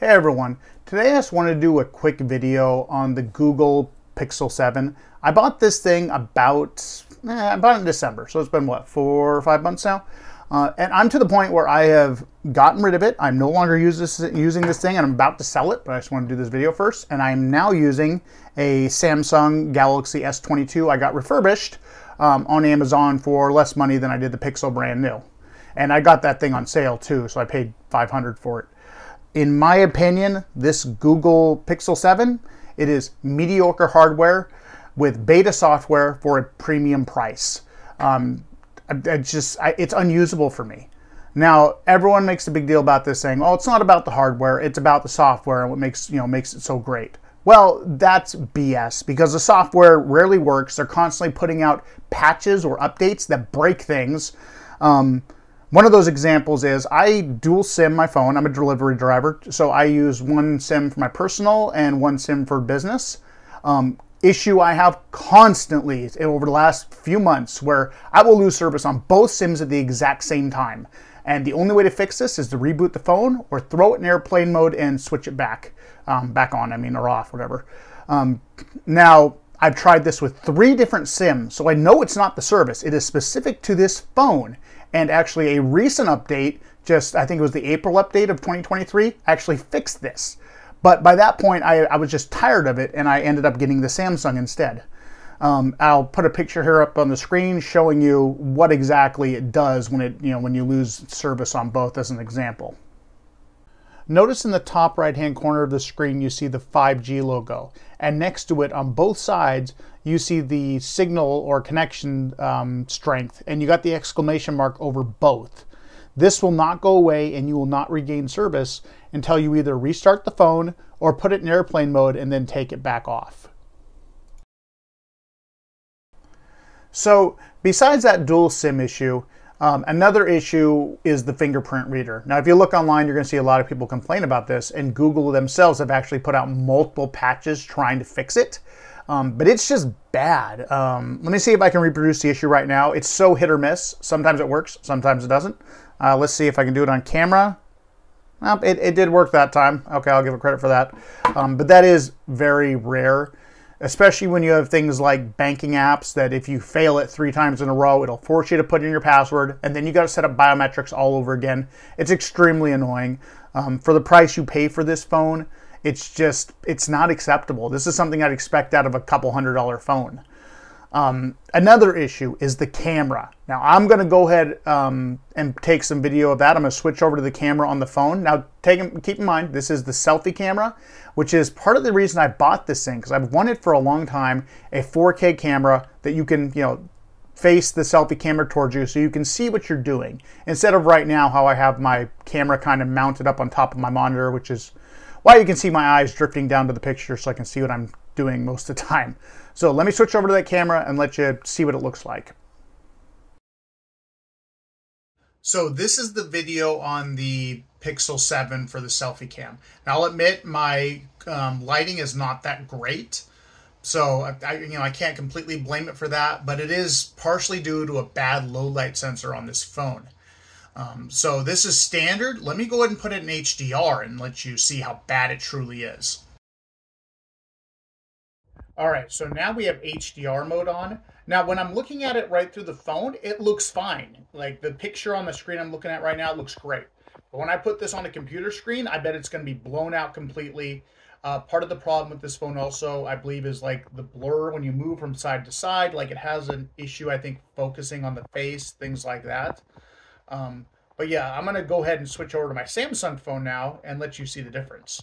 Hey everyone, today I just wanted to do a quick video on the Google Pixel 7. I bought this thing about in December, so it's been what, 4 or 5 months now? And I'm to the point where I have gotten rid of it. I'm no longer using this thing and I'm about to sell it, but I just want to do this video first. And I'm now using a Samsung Galaxy S22 I got refurbished on Amazon for less money than I did the Pixel brand new. And I got that thing on sale too, so I paid $500 for it. In my opinion, this Google Pixel 7, it is mediocre hardware with beta software for a premium price. It's unusable for me. Now, everyone makes a big deal about this, saying, "Oh, it's not about the hardware; it's about the software and what makes it so great." Well, that's BS, because the software rarely works. They're constantly putting out patches or updates that break things. One of those examples is I dual SIM my phone. I'm a delivery driver, so I use one SIM for my personal and one SIM for business. Issue I have constantly over the last few months where I will lose service on both SIMs at the exact same time. And the only way to fix this is to reboot the phone or throw it in airplane mode and switch it back on, or off, whatever. Now, I've tried this with 3 different SIMs, so I know it's not the service. It is specific to this phone. And actually a recent update, I think it was the April update of 2023, actually fixed this. But by that point, I was just tired of it, and I ended up getting the Samsung instead. I'll put a picture here up on the screen showing you what exactly it does when you lose service on both, as an example. Notice in the top right-hand corner of the screen, you see the 5G logo, and next to it on both sides, you see the signal or connection strength, and you got the exclamation mark over both. This will not go away, and you will not regain service until you either restart the phone or put it in airplane mode and then take it back off. So besides that dual SIM issue, another issue is the fingerprint reader. Now, if you look online, you're going to see a lot of people complain about this, and Google themselves have actually put out multiple patches trying to fix it. But it's just bad. Let me see if I can reproduce the issue right now. It's so hit or miss. Sometimes it works, sometimes it doesn't. Let's see if I can do it on camera. It did work that time. Okay, I'll give it credit for that. But that is very rare, especially when you have things like banking apps that if you fail it 3 times in a row, it'll force you to put in your password, and then you got to set up biometrics all over again. It's extremely annoying. For the price you pay for this phone, it's not acceptable. This is something I'd expect out of a couple $100 phone. Another issue is the camera. Now, I'm going to go ahead and take some video of that. I'm going to switch over to the camera on the phone. Now, keep in mind, this is the selfie camera, which is part of the reason I bought this thing, because I've wanted for a long time a 4K camera that you can, face the selfie camera towards you so you can see what you're doing. Instead of right now how I have my camera kind of mounted up on top of my monitor, which is why you can see my eyes drifting down to the picture so I can see what I'm doing most of the time. So let me switch over to that camera and let you see what it looks like. So this is the video on the Pixel 7 for the selfie cam. Now, I'll admit my lighting is not that great, so I can't completely blame it for that, but it is partially due to a bad low light sensor on this phone. So this is standard. Let me go ahead and put it in HDR and let you see how bad it truly is. All right, so now we have HDR mode on. Now, when I'm looking at it right through the phone, it looks fine. Like the picture on the screen I'm looking at right now, it looks great. But when I put this on a computer screen, I bet it's going to be blown out completely. Part of the problem with this phone also, I believe, is like the blur when you move from side to side. Like it has an issue, I think, focusing on the face, things like that. But yeah, I'm going to go ahead and switch over to my Samsung phone now and let you see the difference.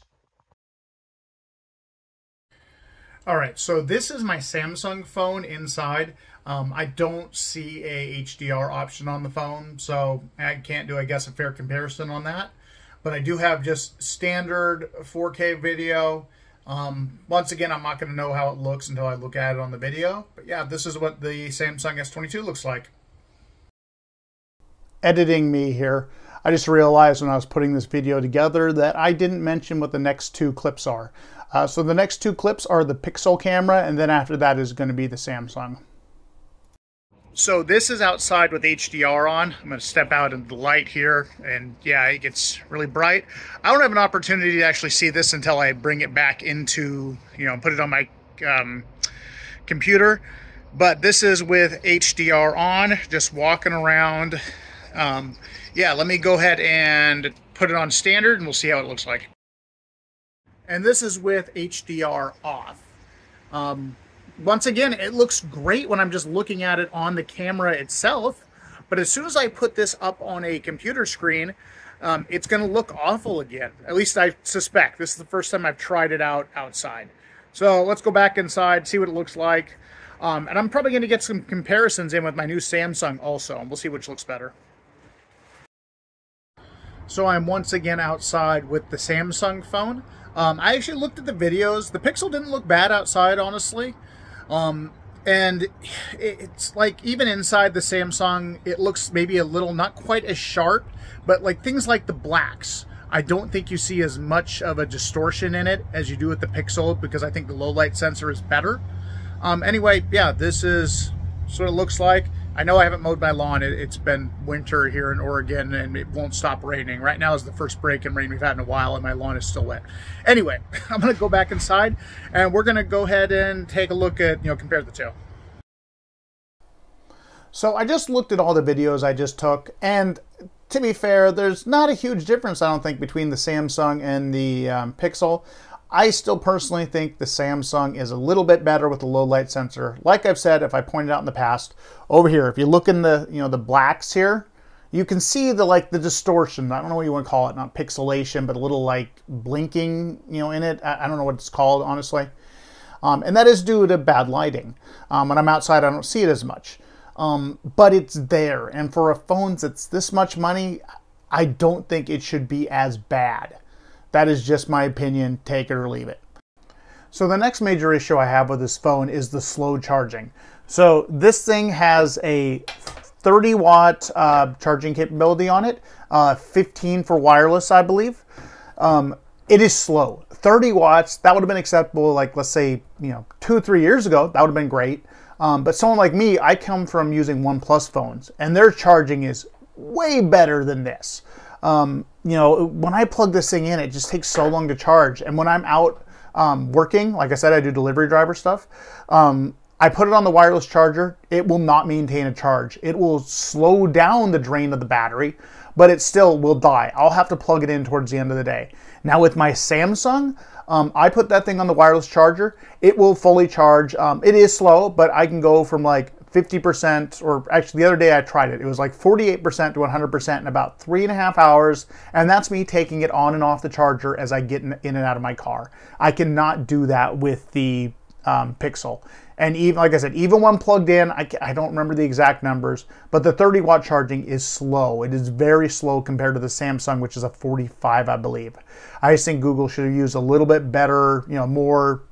All right, so this is my Samsung phone inside. I don't see a HDR option on the phone, so I can't do, I guess, a fair comparison on that. But I do have just standard 4K video. Once again, I'm not going to know how it looks until I look at it on the video. But yeah, this is what the Samsung S22 looks like. Editing me here. I just realized when I was putting this video together that I didn't mention what the next 2 clips are. So the next 2 clips are the Pixel camera, and then after that is going to be the Samsung. So this is outside with HDR on. I'm going to step out into the light here, and yeah, it gets really bright. I don't have an opportunity to actually see this until I bring it back into, put it on my computer. But this is with HDR on, just walking around. Yeah, let me go ahead and put it on standard, and we'll see how it looks like. And this is with HDR off. Once again, it looks great when I'm just looking at it on the camera itself, but as soon as I put this up on a computer screen, it's going to look awful again. At least I suspect. This is the first time I've tried it out outside. So let's go back inside, see what it looks like. And I'm probably going to get some comparisons in with my new Samsung also, and we'll see which looks better. So I'm once again outside with the Samsung phone. I actually looked at the videos. The Pixel didn't look bad outside, honestly. And it's like even inside the Samsung, it looks maybe a little, not quite as sharp, but like things like the blacks, I don't think you see as much of a distortion in it as you do with the Pixel, because I think the low light sensor is better. Anyway, yeah, this is what it looks like. I know I haven't mowed my lawn. It's been winter here in Oregon, and it won't stop raining. Right now is the first break in rain we've had in a while, and my lawn is still wet. Anyway, I'm going to go back inside, and we're going to go ahead and take a look at, compare the two. So I just looked at all the videos I just took, and to be fair, there's not a huge difference, I don't think, between the Samsung and the Pixel. I still personally think the Samsung is a little bit better with the low light sensor. Like I've said, if I pointed out in the past, over here, if you look in the, the blacks here, you can see the distortion. I don't know what you want to call it, not pixelation, but a little like blinking, in it. I don't know what it's called, honestly. And that is due to bad lighting. When I'm outside, I don't see it as much. But it's there. And for a phone that's this much money, I don't think it should be as bad. That is just my opinion, take it or leave it. So the next major issue I have with this phone is the slow charging. So this thing has a 30 watt charging capability on it, 15 for wireless, I believe. It is slow. 30 watts, that would have been acceptable, like let's say, 2 or 3 years ago, that would have been great. But someone like me, I come from using OnePlus phones, and their charging is way better than this. When I plug this thing in, it just takes so long to charge. And when I'm out working, like I said, I do delivery driver stuff. I put it on the wireless charger. It will not maintain a charge. It will slow down the drain of the battery, but it still will die. I'll have to plug it in towards the end of the day. Now with my Samsung, I put that thing on the wireless charger. It will fully charge. It is slow, but I can go from like 50%, or actually the other day I tried it. It was like 48% to 100% in about 3.5 hours. And that's me taking it on and off the charger as I get in and out of my car. I cannot do that with the Pixel. And even, like I said, even when plugged in, I don't remember the exact numbers, but the 30 watt charging is slow. It is very slow compared to the Samsung, which is a 45, I believe. I just think Google should have used a little bit better, more,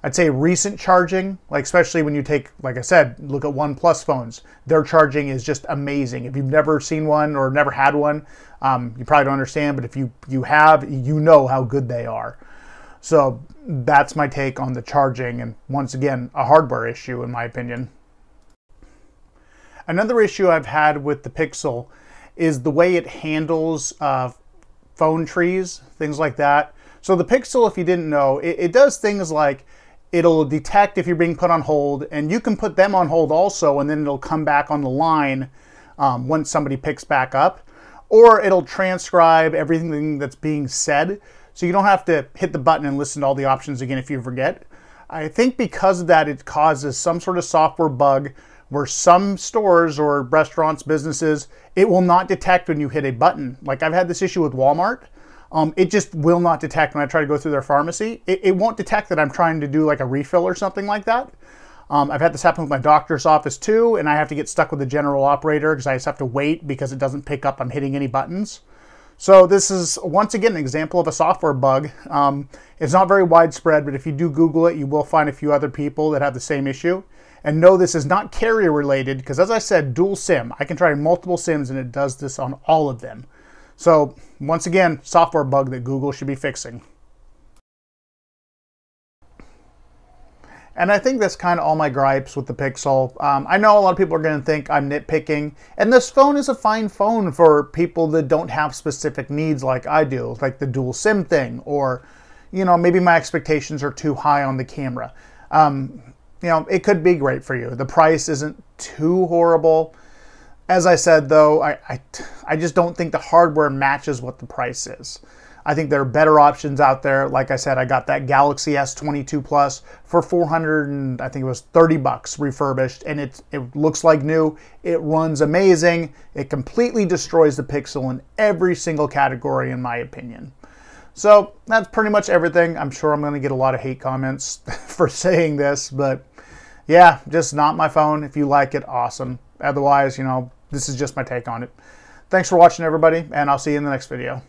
I'd say recent charging, like especially when you take, like I said, look at OnePlus phones. Their charging is just amazing. If you've never seen one or never had one, you probably don't understand, but if you have, you know how good they are. So that's my take on the charging, and once again, a hardware issue in my opinion. Another issue I've had with the Pixel is the way it handles phone trees, things like that. So the Pixel, if you didn't know, it does things like it'll detect if you're being put on hold, and you can put them on hold also, and then it'll come back on the line once somebody picks back up, or it'll transcribe everything that's being said. So you don't have to hit the button and listen to all the options again if you forget. I think because of that, it causes some sort of software bug where some stores or restaurants, businesses, it will not detect when you hit a button. Like I've had this issue with Walmart. It just will not detect when I try to go through their pharmacy. It won't detect that I'm trying to do like a refill or something like that. I've had this happen with my doctor's office too, and I have to get stuck with the general operator because I just have to wait because it doesn't pick up I'm hitting any buttons. So this is, once again, an example of a software bug. It's not very widespread, but if you do Google it, you will find a few other people that have the same issue. And no, this is not carrier related, because as I said, dual SIM. I can try multiple SIMs and it does this on all of them. So once again, software bug that Google should be fixing. And I think that's kind of all my gripes with the Pixel. I know a lot of people are going to think I'm nitpicking, and this phone is a fine phone for people that don't have specific needs like I do, like the dual SIM thing, or, you know, maybe my expectations are too high on the camera. You know, it could be great for you. The price isn't too horrible. As I said, though, I just don't think the hardware matches what the price is. I think there are better options out there. Like I said, I got that Galaxy S22 Plus for 400 and I think it was 30 bucks refurbished, and it looks like new. It runs amazing. It completely destroys the Pixel in every single category, in my opinion. So that's pretty much everything. I'm sure I'm going to get a lot of hate comments for saying this, but yeah, just not my phone. If you like it, awesome. Otherwise, you know, this is just my take on it. Thanks for watching, everybody, and I'll see you in the next video.